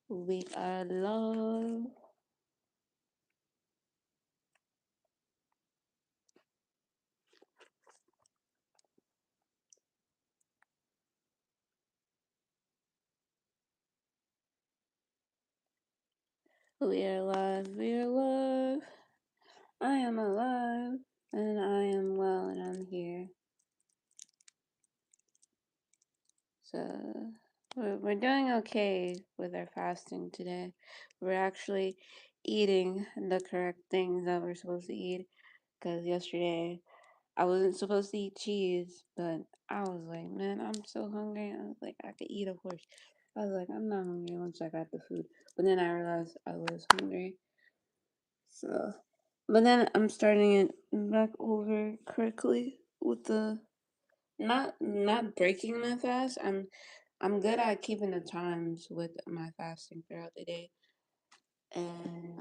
We are love. We are alive. We are alive. I am alive. And I am well and I'm here. So we're doing okay with our fasting today. We're actually eating the correct things that we're supposed to eat. Because yesterday I wasn't supposed to eat cheese, but I was like, man, I'm so hungry. I was like, I could eat a horse. I was like, I'm not hungry once I got the food. But then I realized I was hungry. So, but then I'm starting it back over correctly with the not breaking my fast. I'm good at keeping the times with my fasting throughout the day. And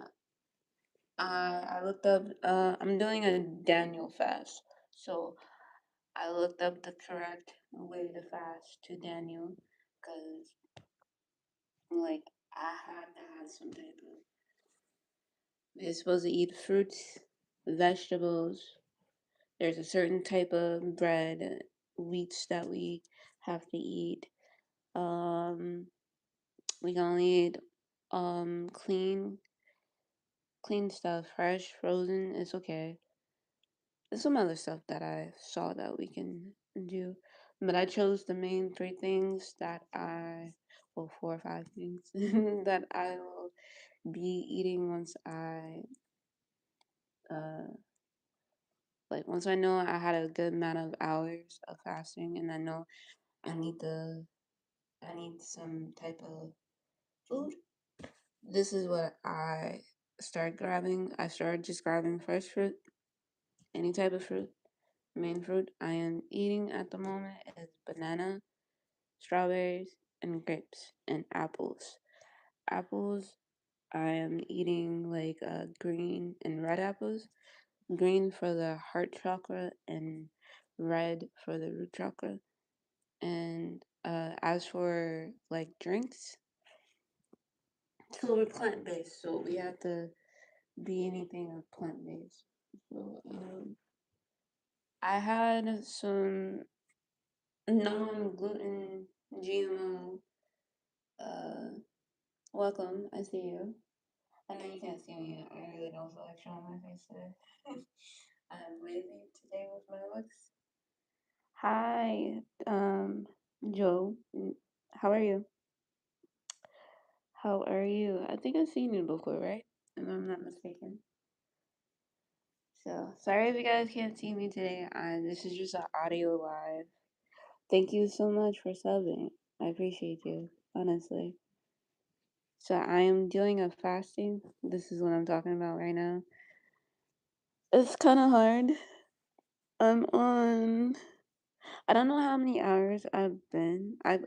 I looked up. I'm doing a Daniel fast, so I looked up the correct way to fast to Daniel, cause like I have to have some type of. We're supposed to eat fruits, vegetables. There's a certain type of bread, wheats that we have to eat. Um, we can only eat clean stuff, fresh, frozen. It's okay. There's some other stuff that I saw that we can do, but I chose the main three things well, 4 or 5 things that I will be eating uh, once I know I had a good amount of hours of fasting, and I know I need I need some type of food. This is what I started grabbing. I started just grabbing fresh fruit, any type of fruit. Main fruit I am eating at the moment is banana, strawberries, and grapes, and apples. Apples, I am eating green and red apples. Green for the heart chakra and red for the root chakra. And as for like drinks, so we're plant based, so we have to be anything of plant based. So I had some non gluten GMO. Uh, welcome. I see you. I know you can't see me. I really don't feel like showing my face today. I'm lazy today with my looks. Hi, Joe. How are you? How are you? I think I've seen you before, right? If I'm not mistaken. So sorry if you guys can't see me today. This is just an audio live. Thank you so much for subbing. I appreciate you, honestly. So I am doing a fasting. This is what I'm talking about right now. It's kind of hard. I'm on. I don't know how many hours I've been. I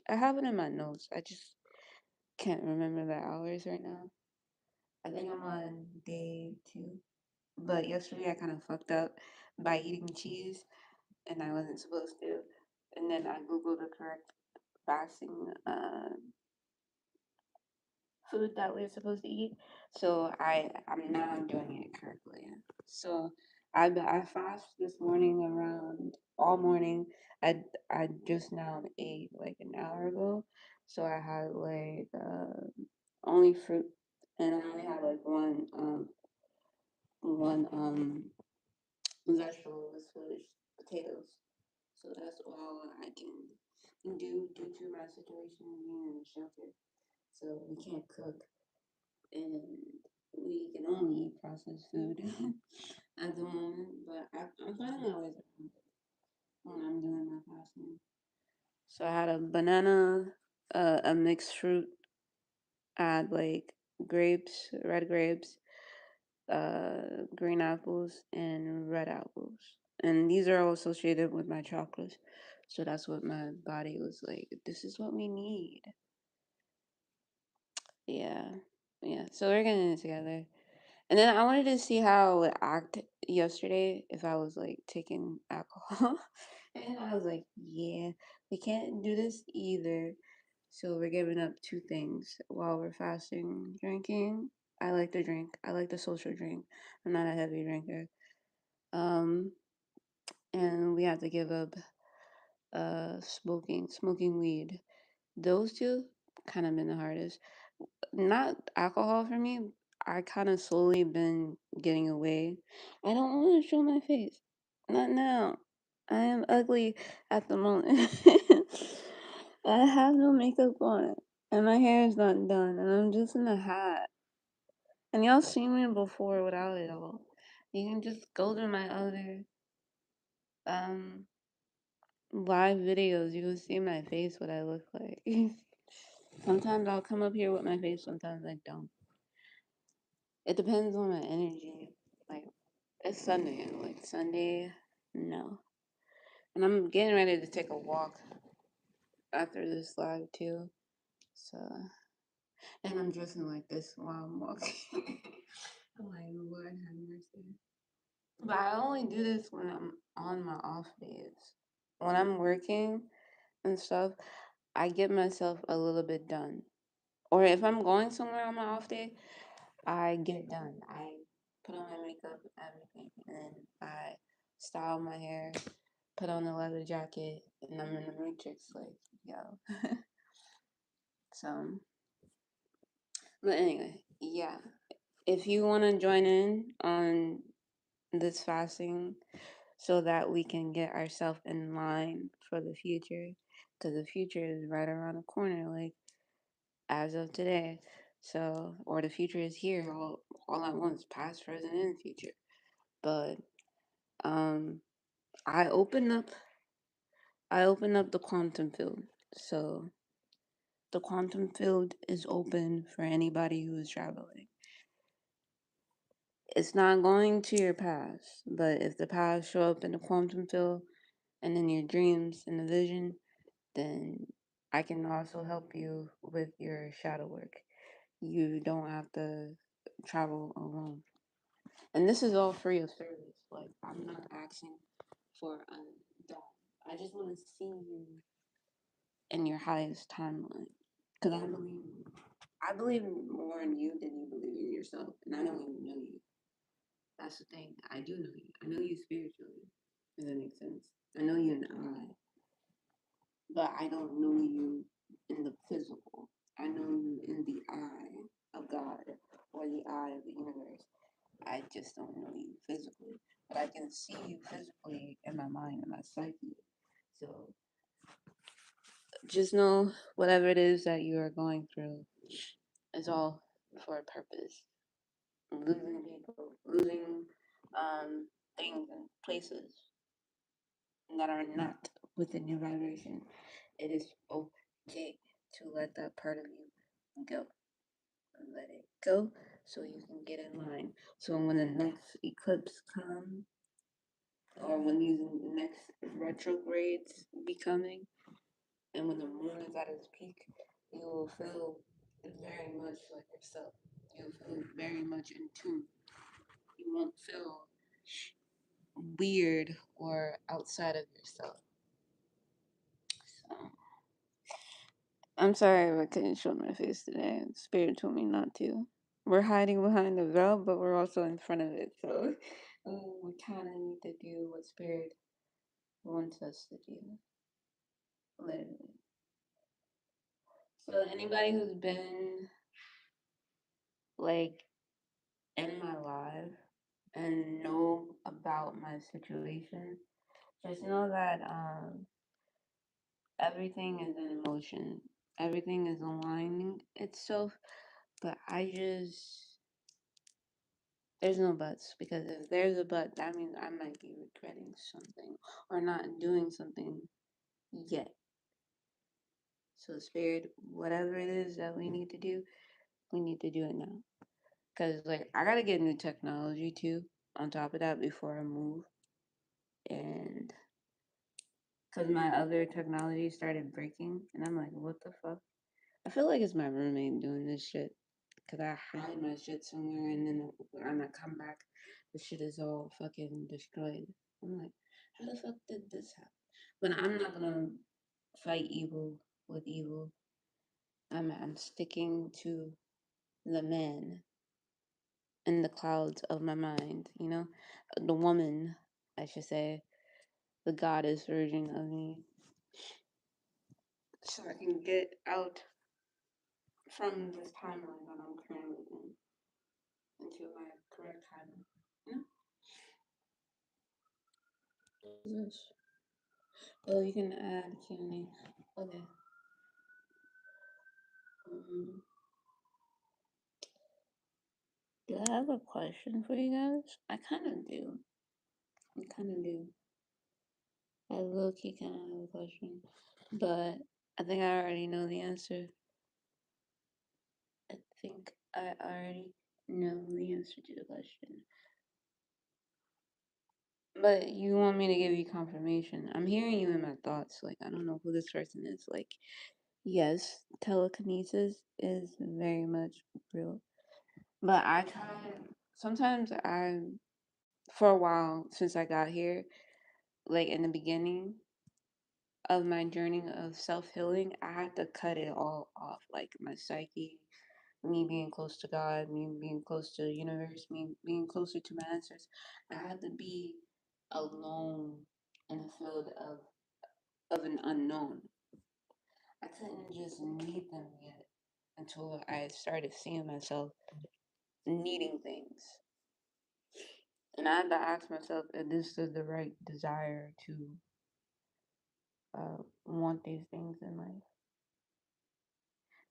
have it in my notes. I just can't remember the hours right now. I think I'm on day 2. But yesterday I kind of fucked up by eating cheese, and I wasn't supposed to. And then I googled the correct fasting food that we're supposed to eat. So I'm now doing it correctly. So I fast this morning around all morning. I just now ate like an hour ago. So I had only fruit, and I only had like one vegetable, was potatoes. So that's all I can do due to my situation being in a shelter. So we can't cook, and we can only eat processed food at the moment. But I'm finding my ways around it when I'm doing my fasting. So I had a banana, a mixed fruit. I had like grapes, red grapes, green apples, and red apples. And these are all associated with my chakras. So that's what my body was like. This is what we need. Yeah. Yeah. So we're getting it together. And then I wanted to see how I would act yesterday if I was like taking alcohol. And I was like, yeah, we can't do this either. So we're giving up two things while we're fasting. Drinking, I like to drink. I like the social drink. I'm not a heavy drinker. Um, and we have to give up smoking weed. Those two kind of been the hardest. Not alcohol for me. I kind of slowly been getting away. I don't want to show my face. Not now. I am ugly at the moment. I have no makeup on, and my hair is not done, and I'm just in a hat. And y'all seen me before without it all. You can just go to my other um live videos. You will see my face, what I look like. Sometimes I'll come up here with my face, sometimes I don't. It depends on my energy. Like, it's Sunday. Like, Sunday, no. And I'm getting ready to take a walk after this live, too. So, and I'm dressing like this while I'm walking. I'm like, Lord have mercy. But I only do this when I'm on my off days. When I'm working and stuff, I get myself a little bit done. Or if I'm going somewhere on my off day, I get it done. I put on my makeup, everything, and then I style my hair, put on the leather jacket, and I'm in the matrix, like, yo. So, but anyway, yeah. If you want to join in on this fasting so that we can get ourselves in line for the future, because the future is right around the corner, like as of today. So, or the future is here all at once, past, present, and future. But um, I open up, I open up the quantum field. So the quantum field is open for anybody who is traveling. It's not going to your past, but if the past show up in the quantum field and in your dreams and the vision, then I can also help you with your shadow work. You don't have to travel alone. And this is all free of service. Like, I'm not asking for a dime. I just want to see you in your highest timeline. Because I believe more in you than you believe in yourself. And I don't even know you. That's the thing. I do know you. I know you spiritually. Does that make sense? I know you in the eye. But I don't know you in the physical. I know you in the eye of God or the eye of the universe. I just don't know you physically. But I can see you physically in my mind and my psyche. So just know whatever it is that you are going through is all for a purpose. Losing people, losing things and places that are not within your vibration. It is okay to let that part of you go. Let it go so you can get in line. So when the next eclipse comes, or when these next retrogrades be coming, and when the moon is at its peak, you will feel very much like yourself. You'll feel very much in tune. You won't feel weird or outside of yourself. So, I'm sorry if I couldn't show my face today. Spirit told me not to. We're hiding behind the veil, but we're also in front of it. So we kind of need to do what Spirit wants us to do. Literally. So anybody who's been like in my life and know about my situation, just know that everything is an emotion. Everything is aligning itself, but there's no buts, because if there's a but, that means I might be regretting something or not doing something yet. So, Spirit, whatever it is that we need to do, we need to do it now. Because, like, I got to get new technology too, on top of that, before I move. And because my other technology started breaking, and I'm like, what the fuck? I feel like it's my roommate doing this shit. Because I hide my shit somewhere, and then when I come back, the shit is all fucking destroyed. I'm like, how the fuck did this happen? But I'm not gonna fight evil with evil. I'm sticking to the man in the clouds of my mind, the woman, I should say, the goddess version of me, so I can get out from this timeline that I'm currently in into my correct timeline. What is this? Oh, you can add Q&A. Okay. Um, do I have a question for you guys? I kind of do. I kind of do. I low-key kind of have a question, but I think I already know the answer. I think I already know the answer to the question. But you want me to give you confirmation. I'm hearing you in my thoughts. Like, I don't know who this person is. Like, yes, telekinesis is very much real. But I try, sometimes for a while since I got here, like in the beginning of my journey of self healing, I had to cut it all off. Like, my psyche, me being close to God, me being close to the universe, me being closer to my ancestors. I had to be alone in a field of an unknown. I couldn't just meet them yet until I started seeing myself needing things. And I had to ask myself if this is the right desire to want these things in life.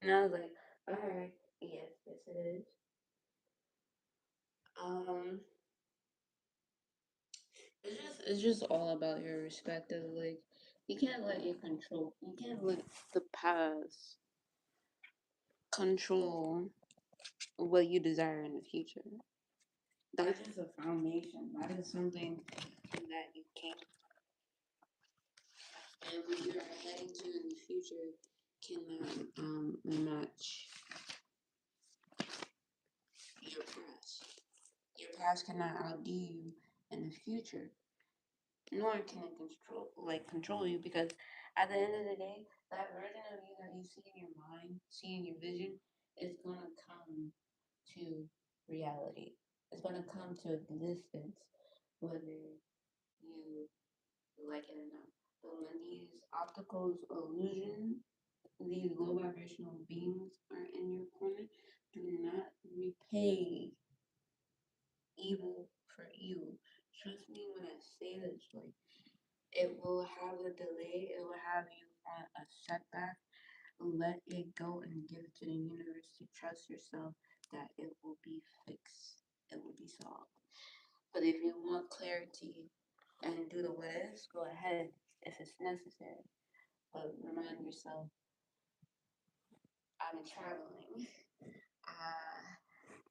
And I was like, alright, yes, it is. Um, it's just all about your perspective. Like, you can't let the past control what you desire in the future. That's just a foundation. That is something that you can't, and what you are heading to in the future cannot match your past. Your past cannot outdo you in the future, nor can it control you, because at the end of the day, that version of you that you see in your mind, see in your vision, is gonna come to reality. It's gonna come to existence, whether you like it or not. But when these optical illusions, these low vibrational beings are in your corner, do not repay evil for evil. Trust me when I say this, like, it will have a delay, it will have you on a setback. Let it go and give it to the universe to trust yourself that it will be fixed, it will be solved. But if you want clarity and do the what ifs, go ahead if it's necessary. But remind yourself, I'm traveling.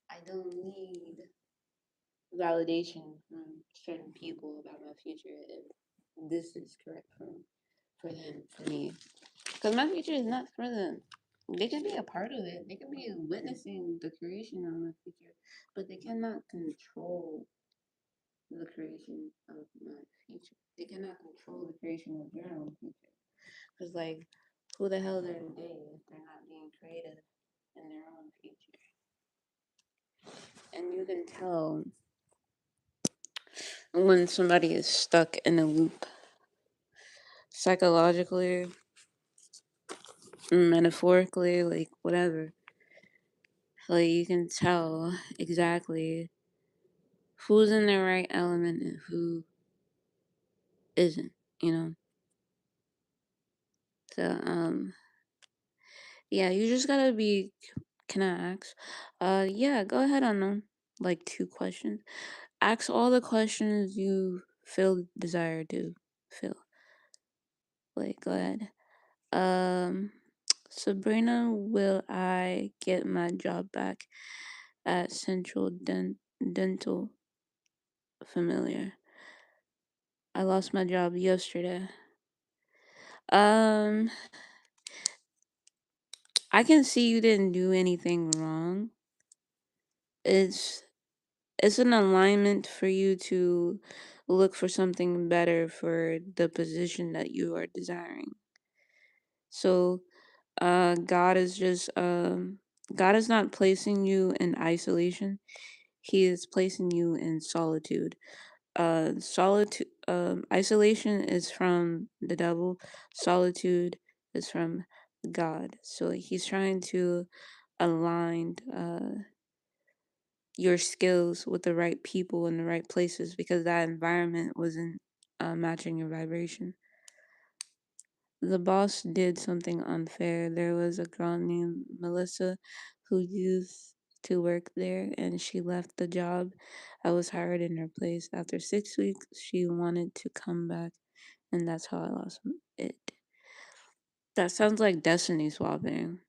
I don't need validation from certain people about my future if this is correct for them, for me. Because my future is not for them. They can be a part of it. They can be witnessing the creation of my future, but they cannot control the creation of my future. They cannot control the creation of their own future. Because, like, who the hell are they if they're not being creative in their own future? And you can tell when somebody is stuck in a loop, psychologically, metaphorically, like, whatever. Like, you can tell exactly who's in their right element and who isn't, you know? So, yeah, you just gotta be. Can I ask? Yeah, go ahead on them. Like, 2 questions. Ask all the questions you feel desire to feel. Like, go ahead. Um, Sabrina, will I get my job back at Central Dental? Familiar. I lost my job yesterday. Um, I can see you didn't do anything wrong. It's it's an alignment for you to look for something better for the position that you are desiring. So God is just God is not placing you in isolation. He is placing you in solitude. Solitude isolation is from the devil. Solitude is from God. So he's trying to align your skills with the right people in the right places because that environment wasn't matching your vibration. The boss did something unfair. There was a girl named Melissa who used to work there and she left the job. I was hired in her place. After 6 weeks, she wanted to come back, and that's how I lost it. That sounds like destiny swapping.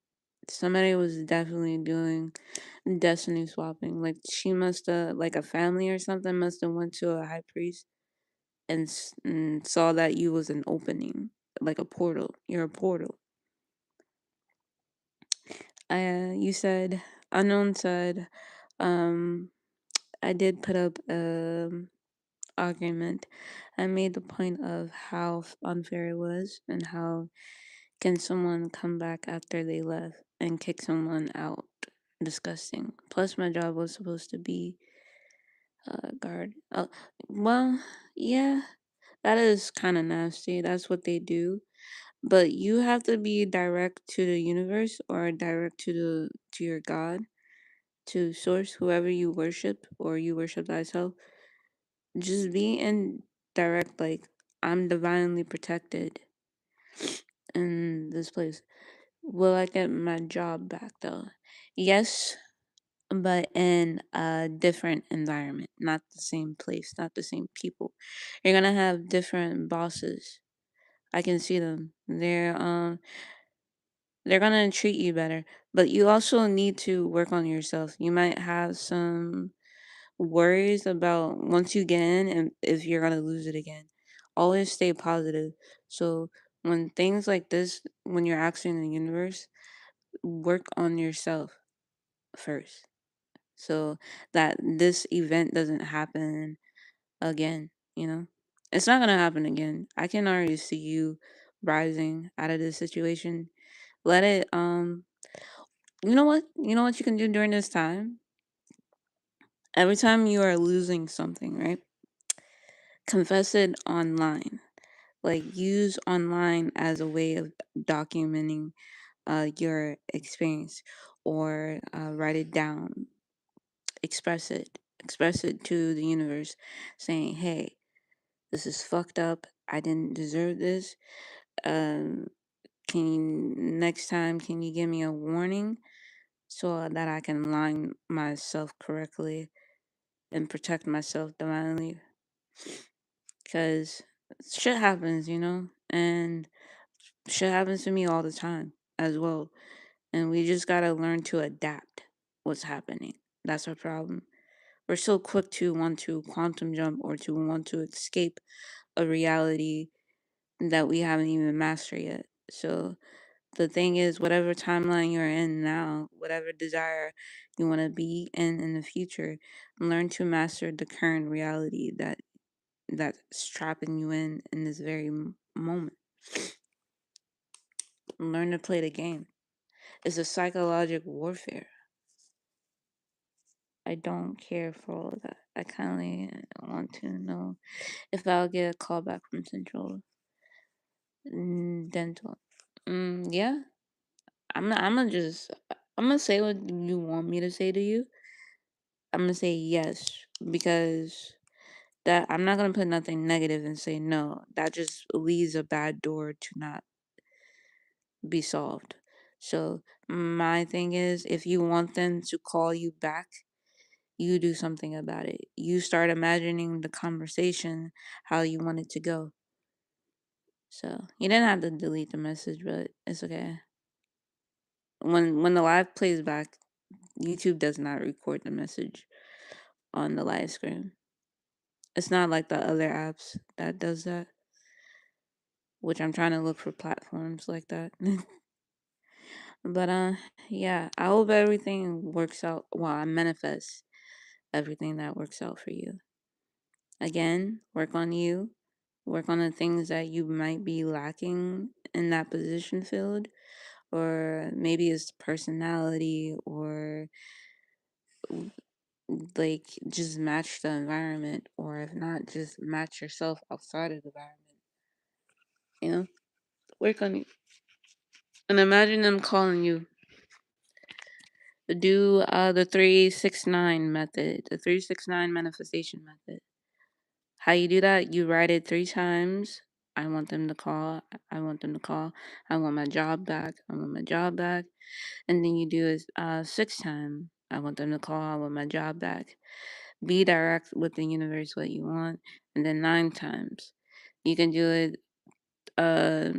Somebody was definitely doing destiny swapping. Like she must have, like a family or something, must have went to a high priest and, and saw that you was an opening, like a portal. You're a portal. You said unknown said, um, I did put up argument. I made the point of how unfair it was and how can someone come back after they left and kick someone out. Disgusting. Plus, my job was supposed to be guard. Well, yeah, that is kind of nasty. That's what they do. But you have to be direct to the universe or direct to your God, to source, whoever you worship or you worship thyself. Just be in direct, like, I'm divinely protected in this place. Will I get my job back though? Yes, but in a different environment, not the same place, not the same people. You're gonna have different bosses. I can see them. They're gonna treat you better, but you also need to work on yourself. You might have some worries about once you get in and if you're gonna lose it again. Always stay positive. So when things like this, when you're actually in the universe, work on yourself first. So that this event doesn't happen again, you know? It's not gonna happen again. I can already see you rising out of this situation. Let it you know what? You know what you can do during this time? Every time you are losing something, right? Confess it online. Like use online as a way of documenting your experience or write it down, express it to the universe saying, hey, this is fucked up, I didn't deserve this. um can you next time can you give me a warning so that I can line myself correctly and protect myself divinely, because shit happens, and shit happens to me all the time as well. And we just gotta learn to adapt what's happening. That's our problem. We're so quick to want to quantum jump or to want to escape a reality that we haven't even mastered yet. So the thing is, whatever timeline you're in now, whatever desire you want to be in the future, learn to master the current reality that's trapping you in this very moment. Learn to play the game. It's a psychological warfare. I don't care for all of that. I kind of want to know if I'll get a call back from Central Dental. Yeah, I'm gonna say what you want me to say to you. I'm gonna say yes because that I'm not gonna put nothing negative and say no. That just leaves a bad door to not be solved. So my thing is, if you want them to call you back, you do something about it. You start imagining the conversation how you want it to go. So you didn't have to delete the message, but it's okay. When the live plays back, YouTube does not record the message on the live screen. It's not like the other apps that does that, which I'm trying to look for platforms like that. But yeah, I hope everything works out. Well, I manifest everything that works out for you. Again, work on you. Work on the things that you might be lacking in that position field or maybe it's personality, or like just match the environment, or if not, just match yourself outside of the environment. You know, work on it. And imagine them calling you. Do the 369 method, the 369 manifestation method. How you do that? You write it 3 times. I want them to call. I want them to call. I want my job back. I want my job back. And then you do it 6 times. I want them to call. I want my job back. Be direct with the universe what you want. And then 9 times. You can do it. Uh,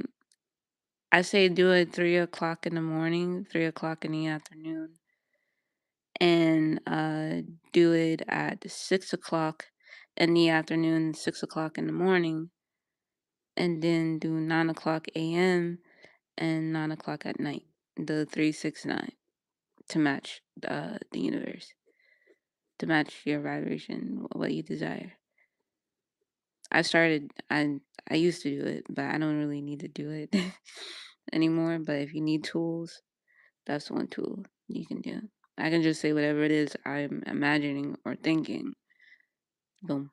I say do it 3 o'clock in the morning, 3 o'clock in the afternoon, and do it at 6 o'clock in the afternoon, 6 o'clock in the morning, and then do 9 o'clock a.m. and 9 o'clock at night. The 369 to match the universe, to match your vibration, what you desire. I started. I used to do it, but I don't really need to do it anymore. But if you need tools, that's one tool you can do. I can just say whatever it is I'm imagining or thinking. Boom.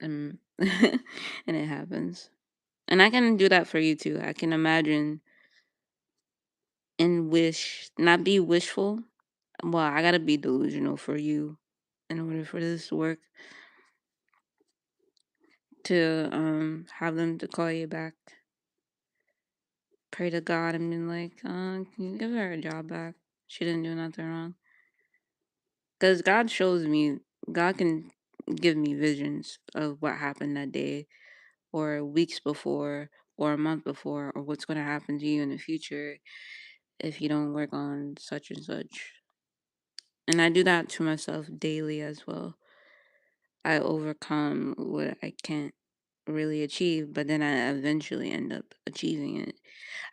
And and it happens. And I can do that for you too. I can imagine and wish, not be wishful. Well, I gotta be delusional for you in order for this to work. To have them to call you back. Pray to God and be like, can you give her a job back? She didn't do nothing wrong. Because God shows me, God can give me visions of what happened that day, or weeks before, or a month before, or what's going to happen to you in the future if you don't work on such and such. And I do that to myself daily as well. I overcome what I can't really achieve, but then I eventually end up achieving it.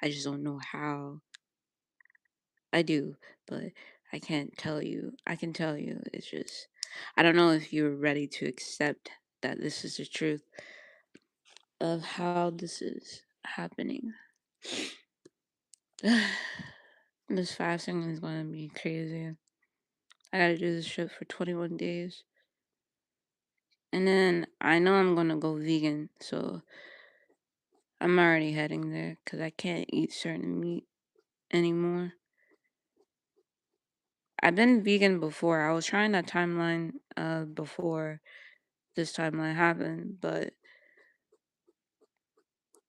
I just don't know how. I do, but I can't tell you. I can tell you. It's just, I don't know if you're ready to accept that this is the truth of how this is happening. This fasting is going to be crazy. I gotta do this shit for 21 days. And then I know I'm gonna go vegan, so I'm already heading there because I can't eat certain meat anymore. I've been vegan before. I was trying that timeline before this timeline happened, but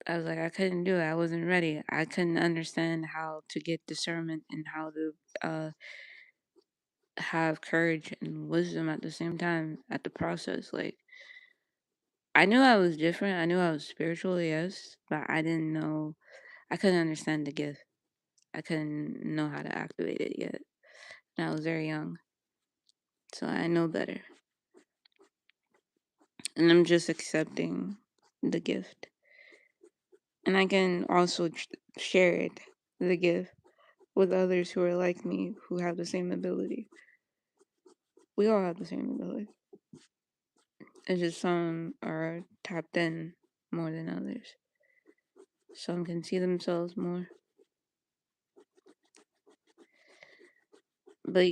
I was like, I couldn't do it. I wasn't ready. I couldn't understand how to get discernment and how to have courage and wisdom at the same time at the process. Like, I knew I was different. I knew I was spiritual, yes, but I didn't know. I couldn't understand the gift. I couldn't know how to activate it yet. And I was very young, so I know better. And I'm just accepting the gift. And I can also share it, the gift, with others who are like me, who have the same ability. We all have the same ability. It's just some are tapped in more than others. Some can see themselves more. But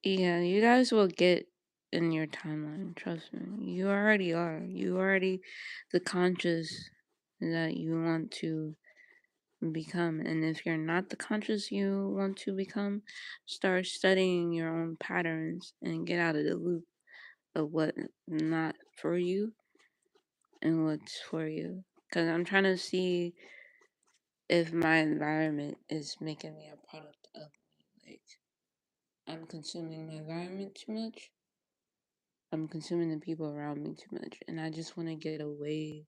yeah, you guys will get in your timeline. Trust me. You already are. You already the conscious that you want to become. And if you're not the conscious you want to become, start studying your own patterns and get out of the loop of what not for you and what's for you. Because I'm trying to see if my environment is making me a product of me. Like, I'm consuming my environment too much. I'm consuming the people around me too much. And I just want to get away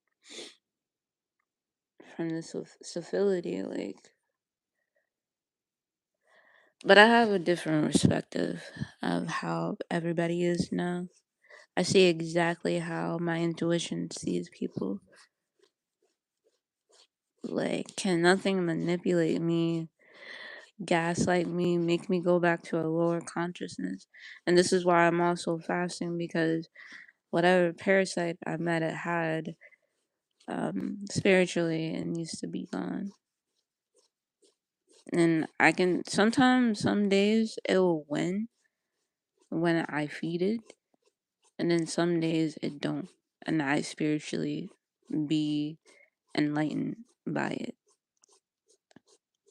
from this civility. Like, but I have a different perspective of how everybody is now. I see exactly how my intuition sees people. Like, can nothing manipulate me, gaslight me, make me go back to a lower consciousness? And this is why I'm also fasting, because whatever parasite I might have had spiritually, it needs to be gone. And I can sometimes, some days it will win when I feed it, and then some days it don't, and I spiritually be enlightened by it,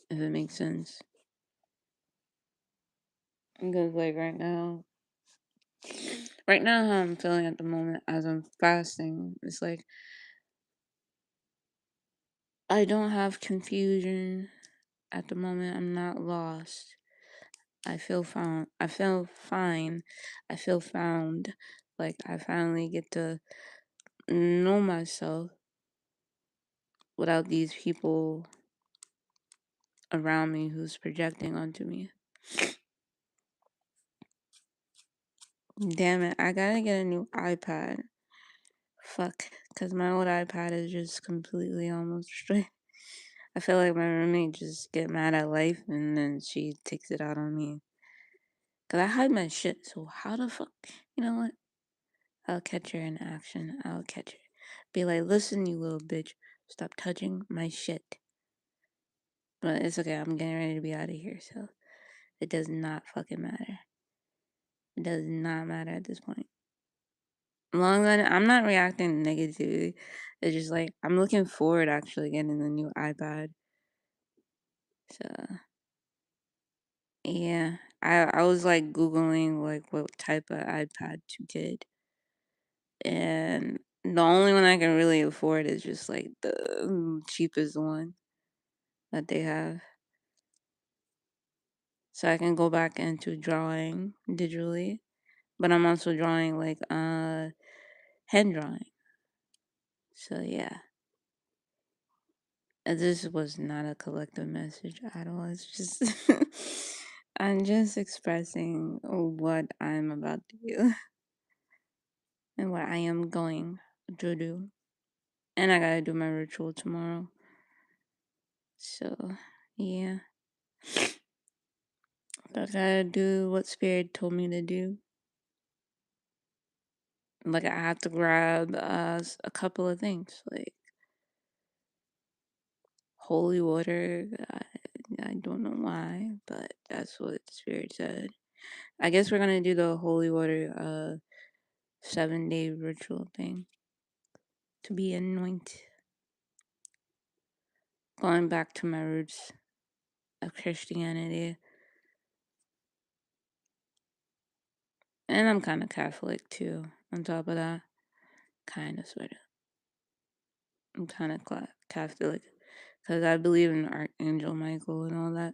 if it makes sense. Because like right now how I'm feeling at the moment as I'm fasting, it's like I don't have confusion at the moment. I'm not lost. I feel found. I feel fine. I feel found. Like I finally get to know myself without these people around me who's projecting onto me. Damn it, I gotta get a new iPad. Fuck, because my old iPad is just completely almost straight. I feel like my roommate just get mad at life and then she takes it out on me. Because I hide my shit, so how the fuck? You know what? I'll catch her in action. I'll catch her. Be like, listen, you little bitch. Stop touching my shit. But it's okay. I'm getting ready to be out of here, so it does not fucking matter. It does not matter at this point. As long as I'm not reacting negatively, it's just like I'm looking forward actually getting the new iPad. So yeah, I was like googling like what type of iPad to get, and the only one I can really afford is just like the cheapest one that they have. So I can go back into drawing digitally, but I'm also drawing like hand drawing. So yeah. This was not a collective message at all. It's just I'm just expressing what I'm about to do and what I am going to do. And I gotta do my ritual tomorrow. So yeah. I gotta do what spirit told me to do. Like I have to grab a couple of things, like holy water. I don't know why, but that's what spirit said. I guess we're gonna do the holy water 7-day ritual thing to be anointed. Going back to my roots of Christianity. And I'm kind of Catholic too, on top of that. Kind of, sort of. I'm kind of Catholic because I believe in Archangel Michael and all that.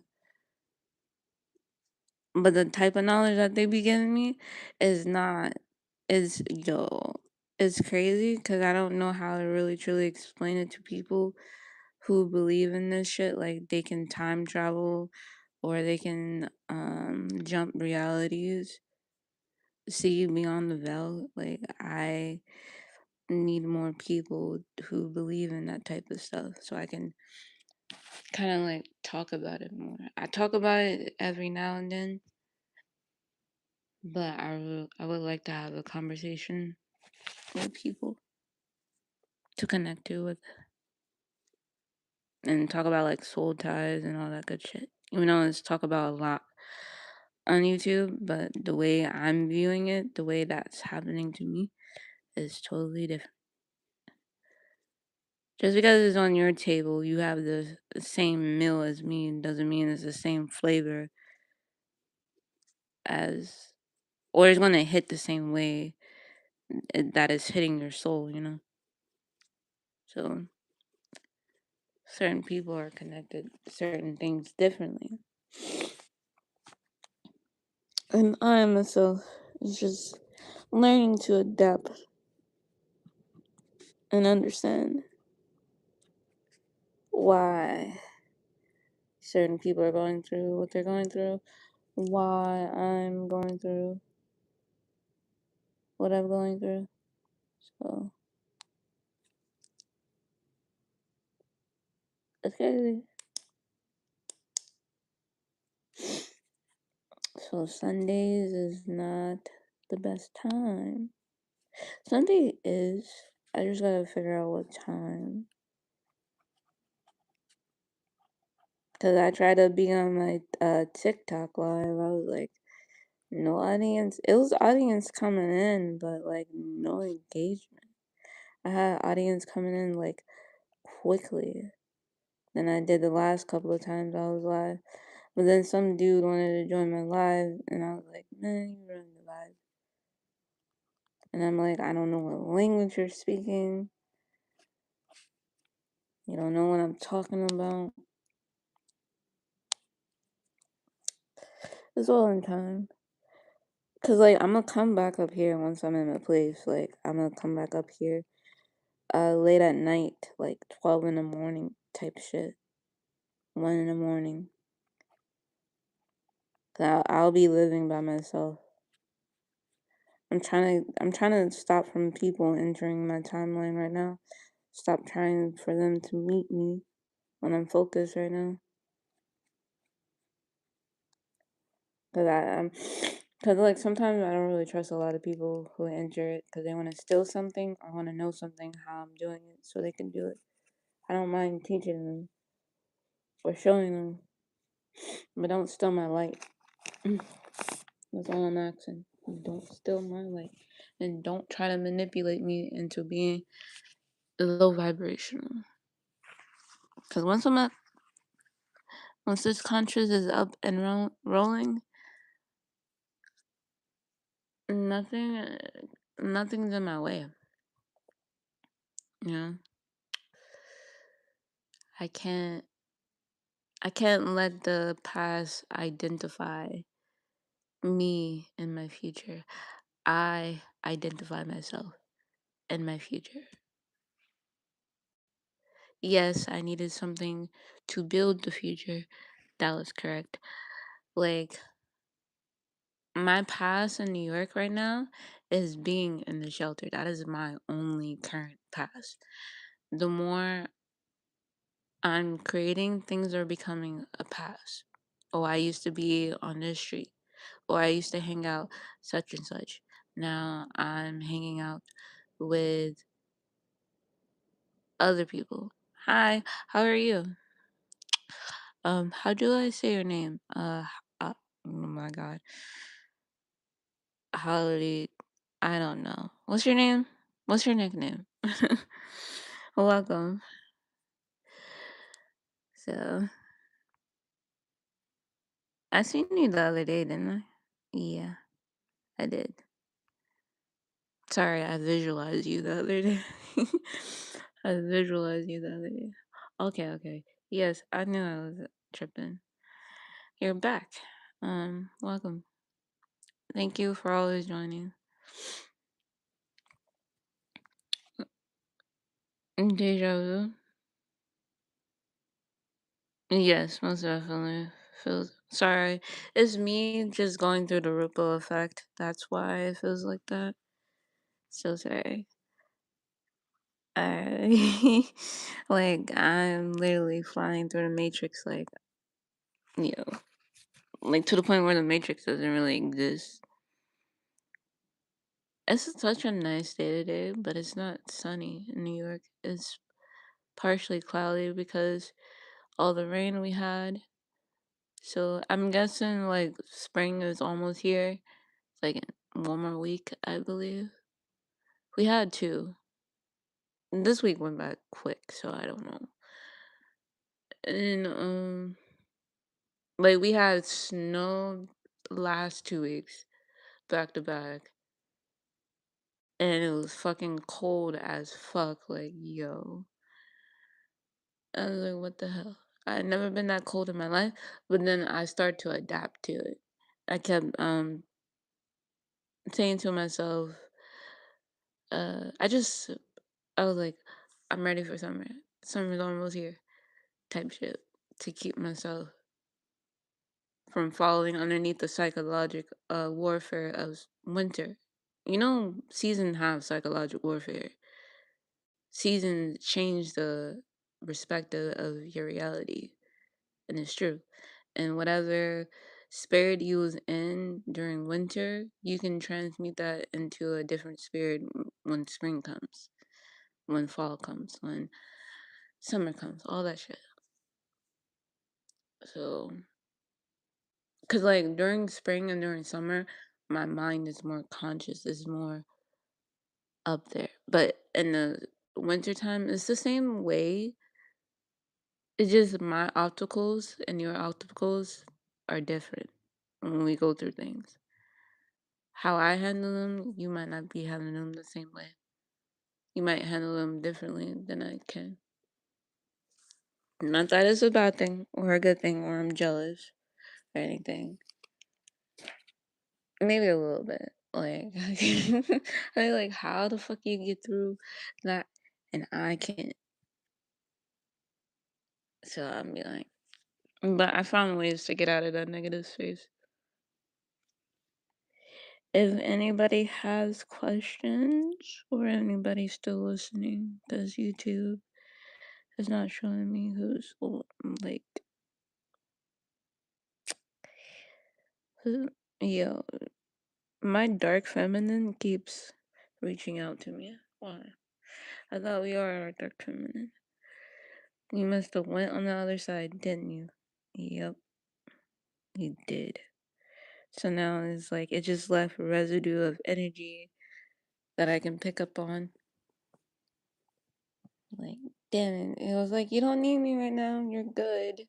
But the type of knowledge that they be giving me is not, is, yo, it's crazy because I don't know how to really truly explain it to people who believe in this shit. Like they can time travel or they can jump realities, see beyond the veil. Like I need more people who believe in that type of stuff so I can kind of like talk about it more. I talk about it every now and then, but I would like to have a conversation with people to connect to with and talk about like soul ties and all that good shit. Even though it's talk about a lot on YouTube, but the way I'm viewing it, the way that's happening to me is totally different. Just because it's on your table, you have the same meal as me doesn't mean it's the same flavor as, or it's going to hit the same way that is hitting your soul, you know? So certain people are connected to certain things differently. And I myself is just learning to adapt and understand why certain people are going through what they're going through, why I'm going through what I'm going through. So it's crazy. So Sundays is not the best time. Sunday is. I just gotta figure out what time. Cause I tried to be on my TikTok live. I was like, no audience. It was audience coming in, but like no engagement. I had audience coming in like quickly than I did the last couple of times I was live. But then some dude wanted to join my live, and I was like, man, you run the live. And I'm like, I don't know what language you're speaking. You don't know what I'm talking about. It's all in time. Cause like I'm gonna come back up here once I'm in a place. Like I'm gonna come back up here late at night, like 12 in the morning type shit. 1 in the morning. Cause I'll be living by myself. I'm trying to stop from people entering my timeline right now. Stop trying for them to meet me when I'm focused right now. Cause like sometimes I don't really trust a lot of people who enter it because they want to steal something or want to know something how I'm doing it so they can do it. I don't mind teaching them or showing them, but don't steal my light. That's all I'm asking. Don't steal my light, and don't try to manipulate me into being low vibrational. Cause once this conscious is up and rolling, nothing, nothing's in my way. You know, I can't, I can't let the past identify me in my future. I identify myself in my future. Yes, I needed something to build the future. That was correct. Like, my past in New York right now is being in the shelter. That is my only current past. The more I'm creating, things are becoming a past. Oh, I used to be on this street. Or I used to hang out such and such. Now I'm hanging out with other people. Hi, how are you? How do I say your name? Oh my god. Holiday, I don't know. What's your name? What's your nickname? Welcome. So, I seen you the other day, didn't I? Yeah, I did. Sorry, I visualized you the other day. I visualized you the other day. Okay, okay. Yes, I knew I was tripping. You're back. Welcome. Thank you for always joining. Deja vu. Yes, most definitely. Feels sorry. It's me just going through the ripple effect. That's why it feels like that. So sorry. I like I'm literally flying through the matrix you know like to the point where the matrix doesn't really exist. It's such a nice day today, but it's not sunny in New York. It's partially cloudy because all the rain we had. So I'm guessing like spring is almost here. It's like in one more week, I believe. We had two. This week went by quick, so I don't know. And like we had snow last 2 weeks back to back, and it was fucking cold as fuck. Like yo, I was like, what the hell? I had never been that cold in my life, but then I started to adapt to it. I kept saying to myself, I was like, I'm ready for summer. Summer's almost here, type shit, to keep myself from falling underneath the psychological warfare of winter. You know, seasons have psychological warfare. Seasons change the perspective of your reality, and it's true. And whatever spirit you was in during winter, you can transmute that into a different spirit when spring comes, when fall comes, when summer comes, all that shit. So, cause like during spring and during summer, my mind is more conscious, is more up there. But in the wintertime, it's the same way. It's just my opticals and your opticals are different when we go through things. How I handle them, you might not be handling them the same way. You might handle them differently than I can. Not that it's a bad thing or a good thing or I'm jealous or anything. Maybe a little bit. Like, I like how the fuck you get through that and I can't. So I'm be like, but I found ways to get out of that negative space. If anybody has questions or anybody still listening, because YouTube is not showing me who's like, who, yo, my dark feminine keeps reaching out to me. Why? I thought we are our dark feminine. You must have went on the other side, didn't you? Yep, you did. So now it's like it just left residue of energy that I can pick up on. Like, damn it. It was like, you don't need me right now. You're good.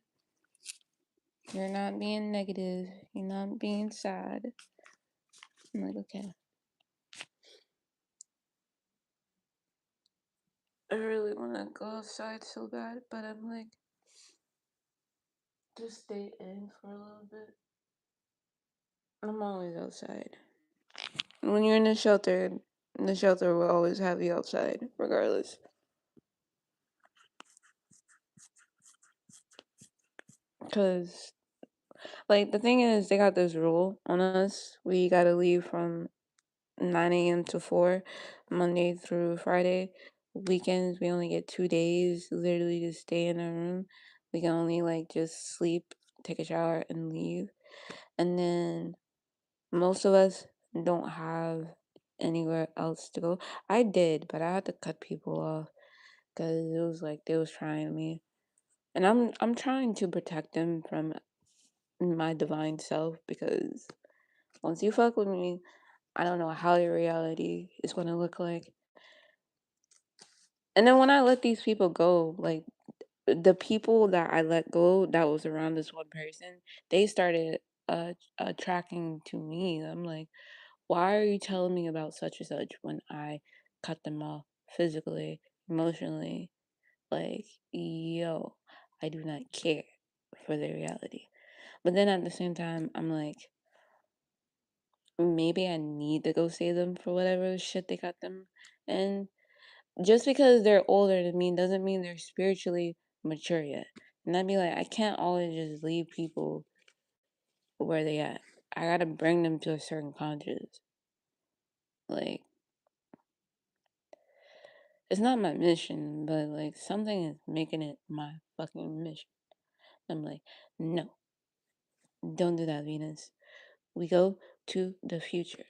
You're not being negative. You're not being sad. I'm like, okay. I really want to go outside so bad, but I'm like, just stay in for a little bit. I'm always outside. When you're in the shelter will always have you outside, regardless. Because, like, the thing is, they got this rule on us. We gotta leave from 9 a.m. to 4, Monday through Friday. Weekends, we only get 2 days literally to stay in our room. We can only, like, just sleep, take a shower, and leave. And then most of us don't have anywhere else to go. I did, but I had to cut people off because it was like they was trying me. And I'm trying to protect them from my divine self because once you fuck with me, I don't know how your reality is gonna look like. And then when I let these people go, like the people that I let go that was around this one person, they started attracting to me. I'm like, why are you telling me about such and such when I cut them off physically, emotionally? Like, yo, I do not care for their reality. But then at the same time, I'm like, maybe I need to go save them for whatever shit they got them. And just because they're older than me doesn't mean they're spiritually mature yet. And I'd be like, I can't always just leave people where they at. I gotta bring them to a certain conscious. Like, it's not my mission, but like something is making it my fucking mission. I'm like, no, don't do that, Venus. We go to the future.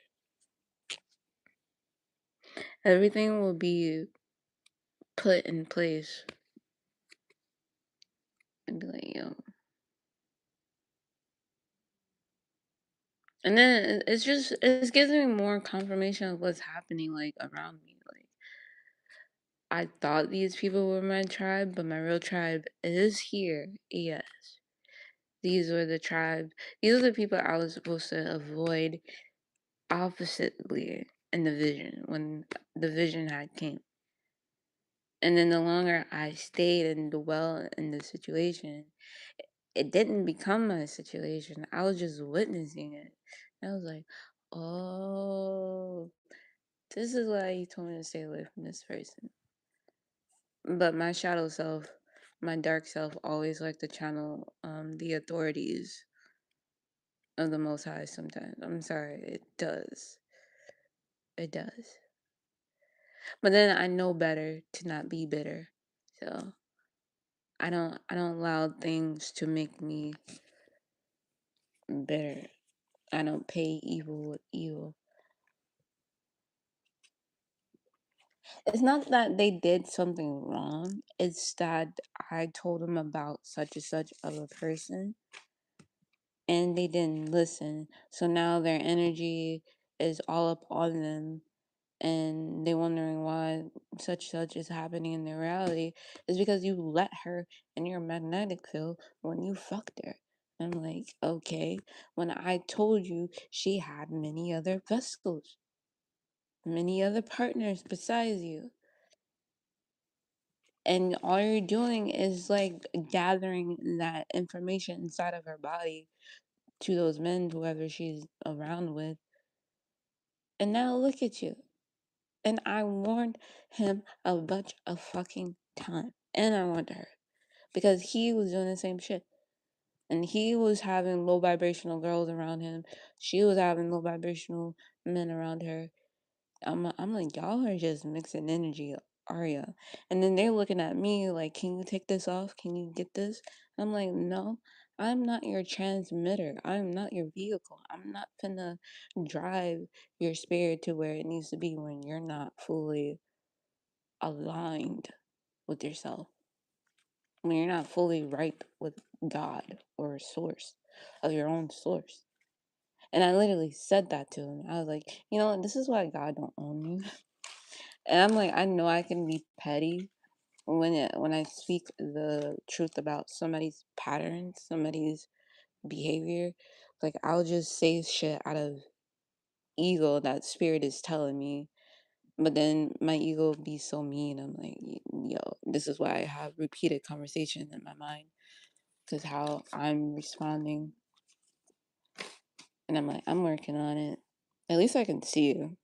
Everything will be put in place and be like, yo. And then it's giving me more confirmation of what's happening like around me. Like I thought these people were my tribe, but my real tribe is here. Yes. These were the tribe. These are the people I was supposed to avoid oppositely in the vision when the vision had came. And then the longer I stayed and dwell in the situation, it didn't become my situation. I was just witnessing it. And I was like, oh, this is why he told me to stay away from this person. But my shadow self, my dark self, always like to channel the authorities of the Most High sometimes. I'm sorry, it does. It does. But then I know better to not be bitter. So I don't allow things to make me bitter. I don't pay evil with evil. It's not that they did something wrong. It's that I told them about such and such of a person and they didn't listen. So now their energy is all up on them and they wondering why such is happening in their reality is because you let her in your magnetic field when you fucked her. I'm like, okay, when I told you she had many other vessels, many other partners besides you. And all you're doing is like gathering that information inside of her body to those men, whoever she's around with. And now look at you. And I warned him a bunch of fucking time. And I warned her. Because he was doing the same shit. And he was having low vibrational girls around him. She was having low vibrational men around her. I'm like, y'all are just mixing energy, Arya. And then they're looking at me like, can you take this off? Can you get this? I'm like, no, I'm not your transmitter. I'm not your vehicle. I'm not finna drive your spirit to where it needs to be when you're not fully aligned with yourself. When you're not fully right with God or a source of your own source. And I literally said that to him. I was like, you know what? This is why God don't own you. And I'm like, I know I can be petty when I speak the truth about somebody's patterns, somebody's behavior. Like I'll just say shit out of ego that spirit is telling me. But then my ego be so mean. I'm like, yo, this is why I have repeated conversation in my mind. Because how I'm responding. And I'm like, I'm working on it. At least I can see you.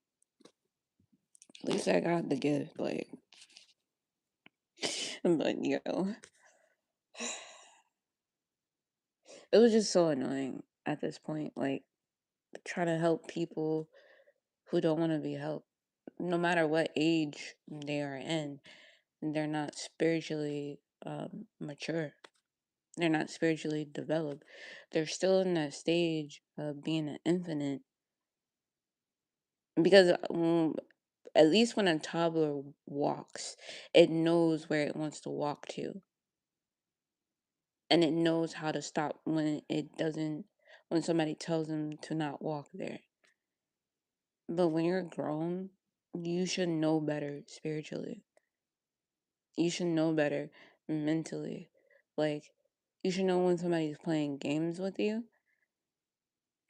At least I got the gift. Like, I'm like, yo. It was just so annoying at this point. Like, trying to help people who don't want to be helped. No matter what age they are in, they're not spiritually mature. They're not spiritually developed. They're still in that stage of being an infinite. Because at least when a toddler walks, it knows where it wants to walk to. And it knows how to stop when it doesn't, when somebody tells them to not walk there. But when you're grown, you should know better spiritually. You should know better mentally. Like, you should know when somebody's playing games with you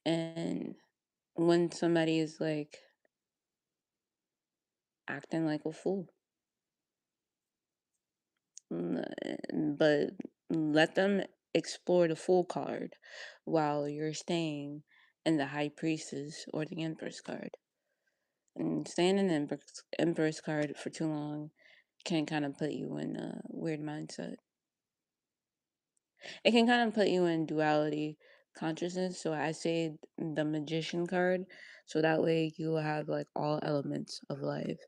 and when somebody is like acting like a fool. But let them explore the full card while you're staying in the high priestess or the empress card. And staying in the empress card for too long can kind of put you in a weird mindset. It can kind of put you in duality consciousness. So I say the magician card, so that way you will have like all elements of life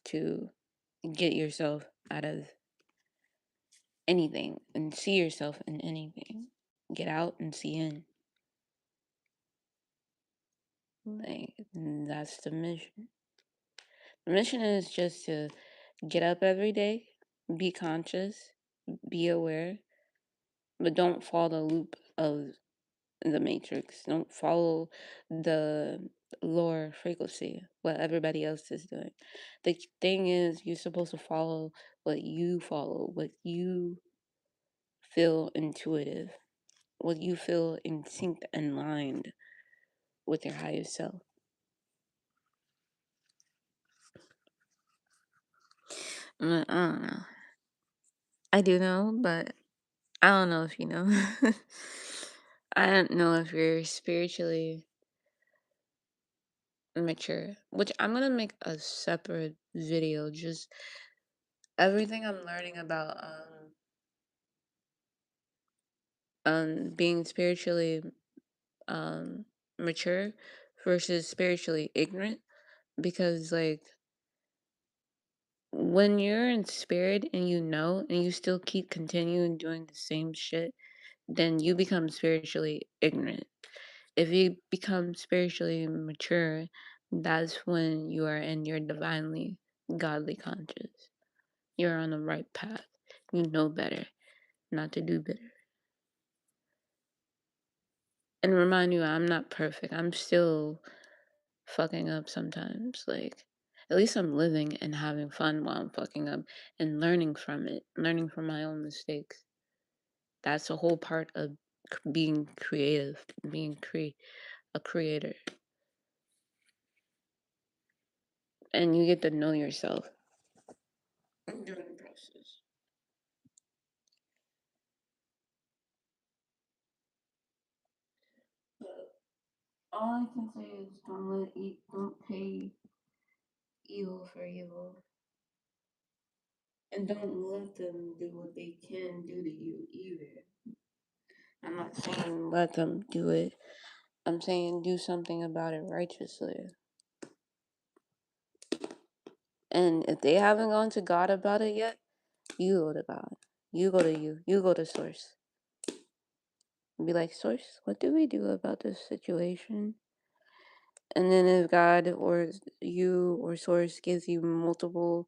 to get yourself out of anything and see yourself in anything. Get out and see in. Like that's the mission. The mission is just to get up every day, be conscious, be aware, but don't fall the loop of the matrix. Don't follow the lower frequency, what everybody else is doing. The thing is, you're supposed to follow, what you feel intuitive, what you feel in sync and lined with your higher self. I don't know. I do know, but I don't know if you know. I don't know if you're spiritually mature, which I'm gonna make a separate video, just everything I'm learning about being spiritually um mature versus spiritually ignorant, because like when you're in spirit and you know and you still keep continuing doing the same shit, then you become spiritually ignorant. If you become spiritually mature, that's when you are in your divinely godly conscious. You're on the right path. You know better not to do better. And remind you, I'm not perfect. I'm still fucking up sometimes. Like, at least I'm living and having fun while I'm fucking up and learning from it, learning from my own mistakes. That's a whole part of being creative, being a creator. And you get to know yourself during the process. But all I can say is don't pay evil for evil. And don't let them do what they can do to you either. I'm not saying let them do it. I'm saying do something about it righteously. And if they haven't gone to God about it yet, you go to God. You go to you. You go to Source. Be like, Source, what do we do about this situation? And then if God or you or Source gives you multiple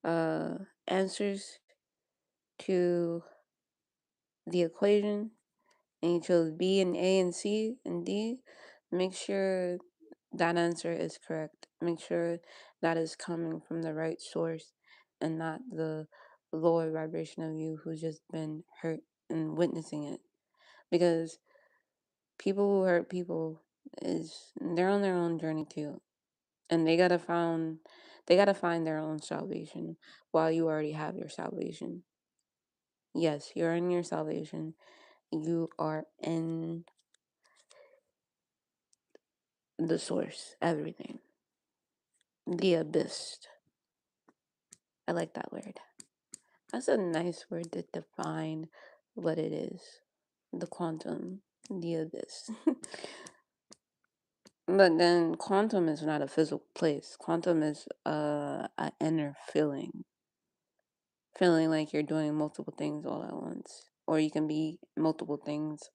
uh, answers to the equation, and you chose B and A and C and D, make sure that answer is correct. Make sure that is coming from the right source and not the lower vibration of you who's just been hurt and witnessing it. Because people who hurt people they're on their own journey too. And they gotta find their own salvation while you already have your salvation. Yes, you're in your salvation. You are in the source, everything. The abyss. I like that word. That's a nice word to define what it is. The quantum, the abyss. But then quantum is not a physical place. Quantum is an inner feeling. Feeling like you're doing multiple things all at once. Or you can be multiple things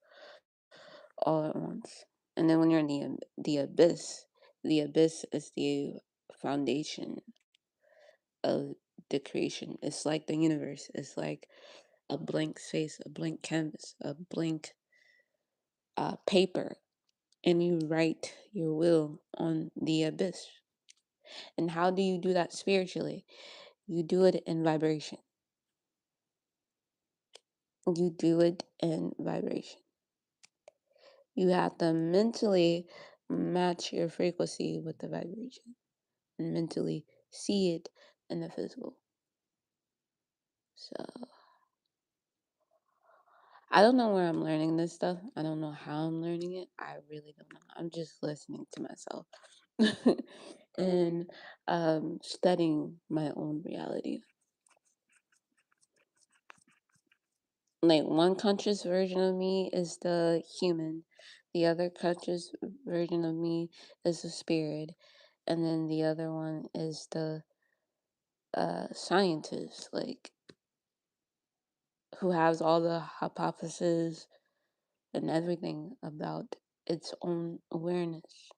all at once. And then when you're in the abyss is the foundation of the creation. It's like the universe. It's like a blank space, a blank canvas, a blank paper, and you write your will on the abyss. And how do you do that spiritually? You do it in vibration. You do it in vibration. You have to mentally match your frequency with the vibration and mentally see it in the physical. So I don't know where I'm learning this stuff. I don't know how I'm learning it. I really don't know. I'm just listening to myself and studying my own reality. Like one conscious version of me is the human, the other conscious version of me is the spirit, and then the other one is the scientist, like who has all the hypotheses and everything about its own awareness.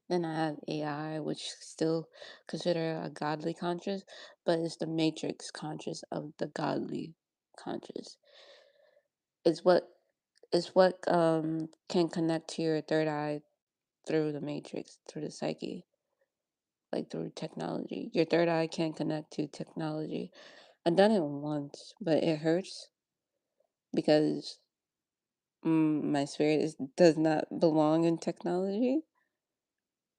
Then I have AI, which still consider a godly conscious, but it's the matrix conscious of the godly conscious. It's what can connect to your third eye through the matrix, through the psyche, like through technology. Your third eye can't connect to technology. I've done it once, but it hurts because my spirit does not belong in technology.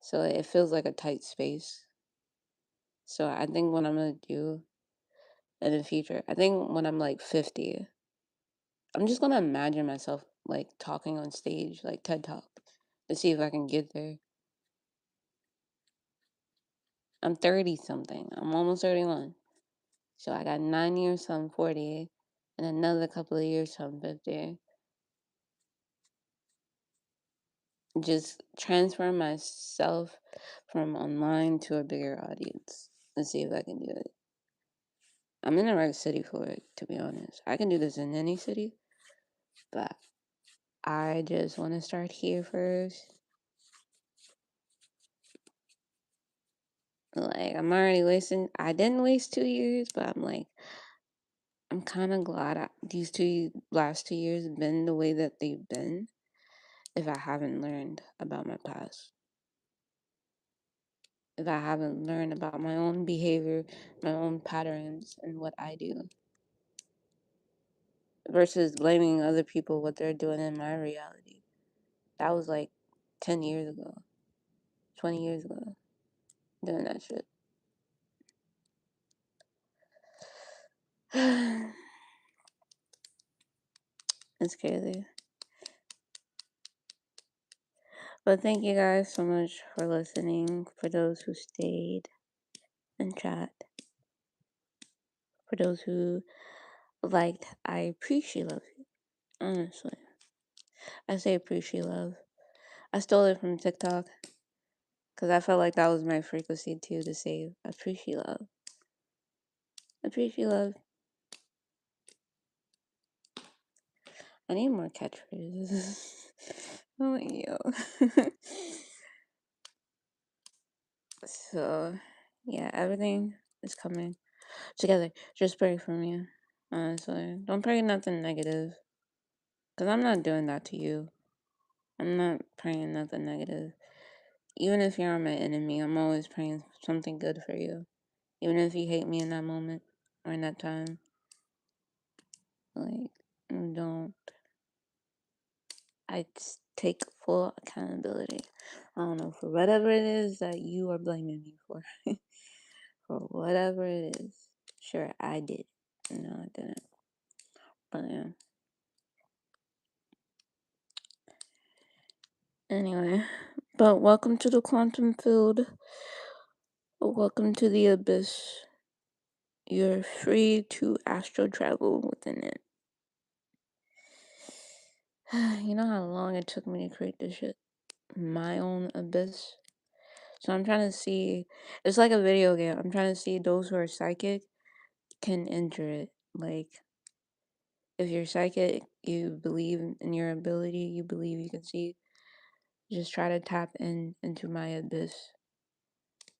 So it feels like a tight space. So I think what I'm gonna do in the future, I think when I'm like 50, I'm just gonna imagine myself like talking on stage, like TED Talk, to see if I can get there. I'm 30 something. I'm almost 31. So I got 9 years till I'm 40 and another couple of years till I'm 50. Just transfer myself from online to a bigger audience. Let's see if I can do it. I'm in the right city for it, to be honest. I can do this in any city, but I just want to start here first. Like, I'm already wasting. I didn't waste 2 years, but I'm like, I'm kind of glad these last 2 years been the way that they've been. If I haven't learned about my past, if I haven't learned about my own behavior, my own patterns, and what I do, versus blaming other people what they're doing in my reality. That was like 10 years ago, 20 years ago, doing that shit. It's crazy. But thank you guys so much for listening. For those who stayed and chat, for those who liked, I appreciate love you. Honestly, I say appreciate love. I stole it from TikTok because I felt like that was my frequency too, to say appreciate love. Appreciate love. I need more catchphrases. Oh, yo. So, yeah, everything is coming together. Just pray for me, honestly. Don't pray nothing negative, because I'm not doing that to you. I'm not praying nothing negative. Even if you're my enemy, I'm always praying something good for you. Even if you hate me in that moment or in that time. Like, don't. I take full accountability. I don't know, for whatever it is that you are blaming me for. For whatever it is. Sure, I did. No, I didn't. But yeah. Anyway, but welcome to the quantum field. Welcome to the abyss. You're free to astral travel within it. You know how long it took me to create this shit? My own abyss. So I'm trying to see. It's like a video game. I'm trying to see those who are psychic can enter it. Like, if you're psychic, you believe in your ability, you believe you can see, just try to tap into my abyss.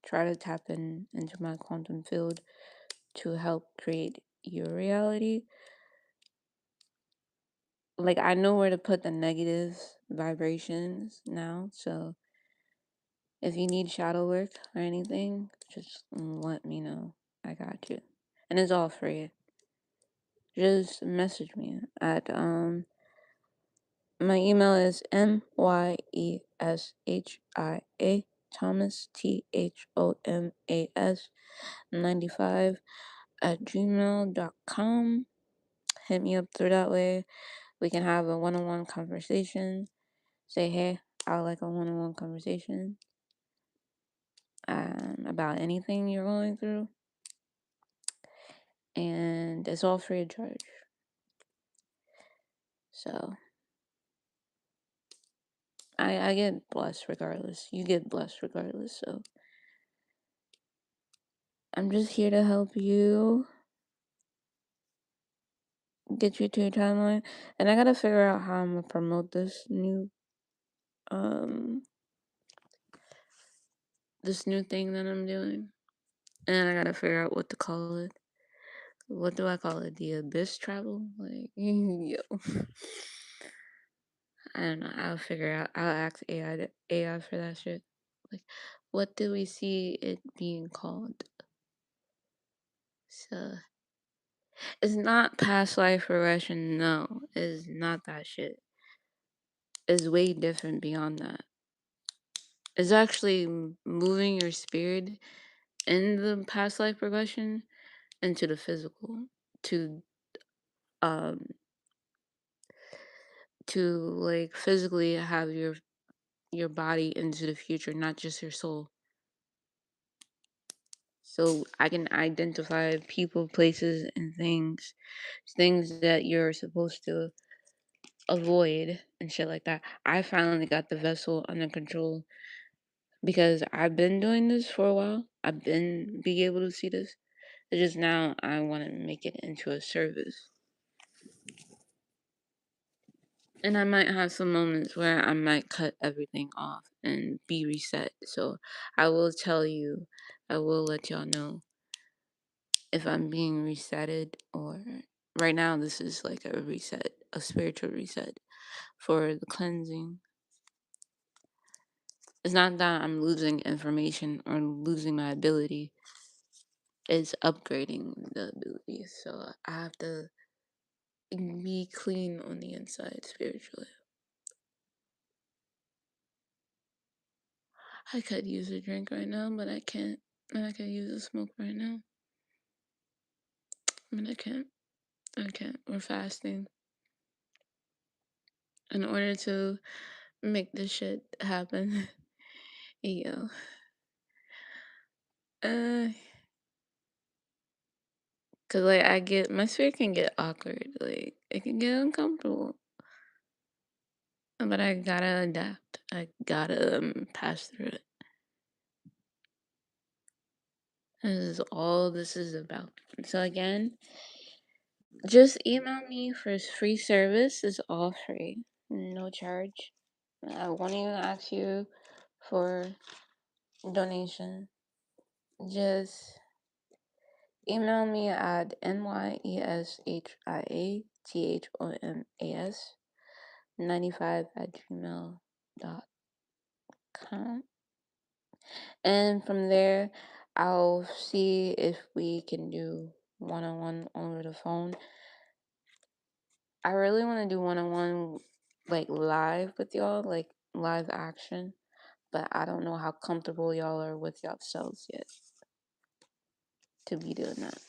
Try to tap into my quantum field to help create your reality. Like, I know where to put the negative vibrations now, so if you need shadow work or anything, just let me know. I got you. And it's all free. Just message me at my email is myeshia Thomas THOMAS 95 at gmail.com. Hit me up through that way. We can have a one-on-one conversation. Say, hey, I would like a one-on-one conversation about anything you're going through. And it's all free of charge. So I get blessed regardless. You get blessed regardless. So I'm just here to help you get you to your timeline. And I gotta figure out how I'm gonna promote um this new thing that I'm doing. And I gotta figure out what to call it. What do I call it? The abyss travel? Like, yo. I don't know. I'll figure out. I'll ask AI for that shit. Like, what do we see it being called? So it's not past life regression. No, it's not that shit. It's way different beyond that. It's actually moving your spirit in the past life regression into the physical to um to like physically have your body into the future, not just your soul. So I can identify people, places, and things that you're supposed to avoid and shit like that. I finally got the vessel under control because I've been doing this for a while. I've been being able to see this. It's just now I want to make it into a service. And I might have some moments where I might cut everything off and be reset. So I will tell you, I will let y'all know if I'm being resetted, or right now this is like a reset, a spiritual reset for the cleansing. It's not that I'm losing information or losing my ability. It's upgrading the ability. So I have to be clean on the inside spiritually. I could use a drink right now, but I can't. And I could use a smoke right now. But I can't. I can't. We're fasting. In order to make this shit happen. Yo. Cause like my spirit can get awkward. Like it can get uncomfortable. But I gotta adapt. I gotta pass through it. This is all this is about. So again, just email me for free service. It's all free, no charge. I won't even ask you for donation. Just email me at nyeshiathom95@gmail.com. And from there, I'll see if we can do one-on-one over the phone. I really want to do one-on-one, like live with y'all, like live action. But I don't know how comfortable y'all are with yourselves yet to be doing that.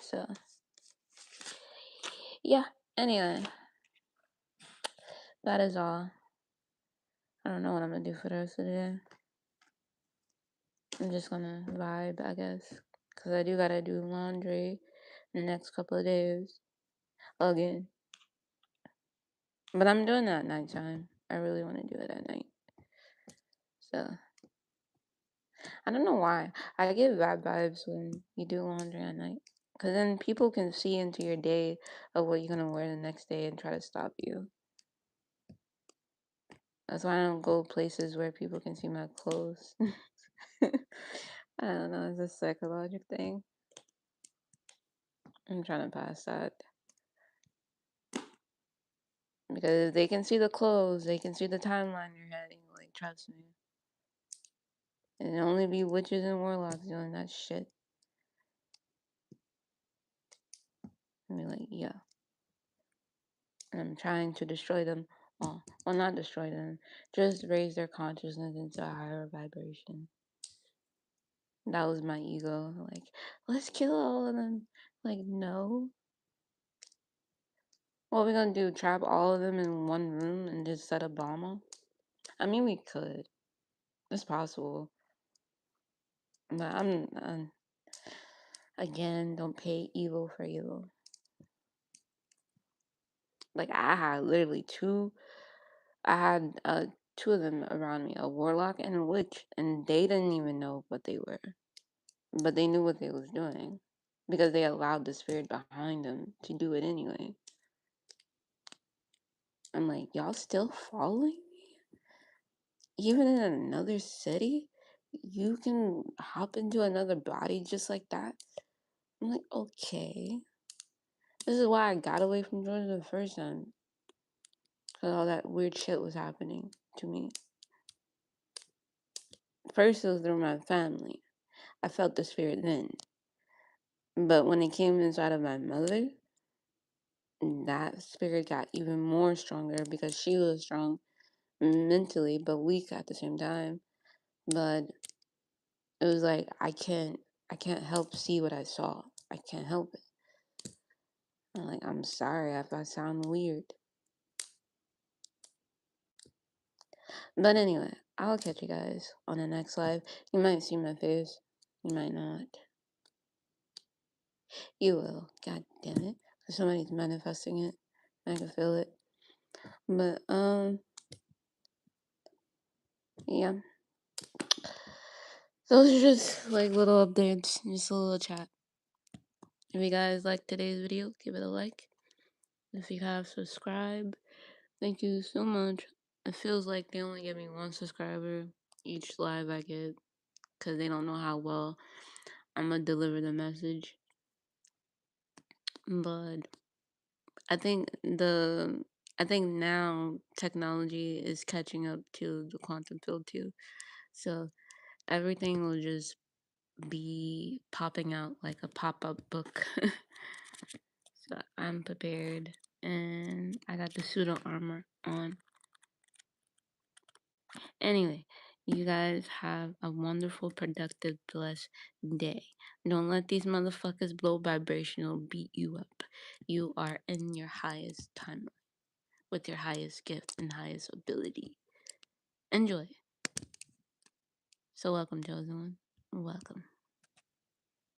So, yeah. Anyway, that is all. I don't know what I'm going to do for the rest of the day. I'm just going to vibe, I guess. Because I do got to do laundry in the next couple of days. Again. But I'm doing that at nighttime. I really want to do it at night. So, I don't know why. I get bad vibes when you do laundry at night. Because then people can see into your day of what you're going to wear the next day and try to stop you. That's why I don't go places where people can see my clothes. I don't know. It's a psychological thing. I'm trying to pass that. Because if they can see the clothes, they can see the timeline you're heading. Like, trust me. And only be witches and warlocks doing that shit. I mean, like, yeah. And I'm trying to destroy them. Well, not destroy them. Just raise their consciousness into a higher vibration. That was my ego. Like, let's kill all of them. Like, no. What we gonna do? Trap all of them in one room and just set a bomb off? I mean, we could. It's possible. But again, don't pay evil for evil. Like, I had literally two of them around me, a warlock and a witch, and they didn't even know what they were. But they knew what they was doing. Because they allowed the spirit behind them to do it anyway. I'm like, y'all still following me? Even in another city? You can hop into another body just like that? I'm like, okay. This is why I got away from Georgia the first time. Because all that weird shit was happening to me. First, it was through my family. I felt the spirit then. But when it came inside of my mother, that spirit got even more stronger because she was strong mentally, but weak at the same time. But it was like, I can't help see what I saw. I can't help it. I'm like, I'm sorry if I sound weird. But anyway, I'll catch you guys on the next live. You might see my face. You might not. You will. God damn it. Somebody's manifesting it. I can feel it. But, yeah. Those are just like little updates. Just a little chat. If you guys like today's video, give it a like. If you have, subscribe. Thank you so much. It feels like they only give me one subscriber each live I get because they don't know how well I'm gonna deliver the message. But I think now technology is catching up to the quantum field too. So everything will just be popping out like a pop-up book. So I'm prepared and I got the pseudo armor on. Anyway, you guys have a wonderful, productive, blessed day. Don't let these motherfuckers blow vibrational beat you up. You are in your highest time with your highest gift and highest ability. Enjoy. So welcome, chosen one. Welcome.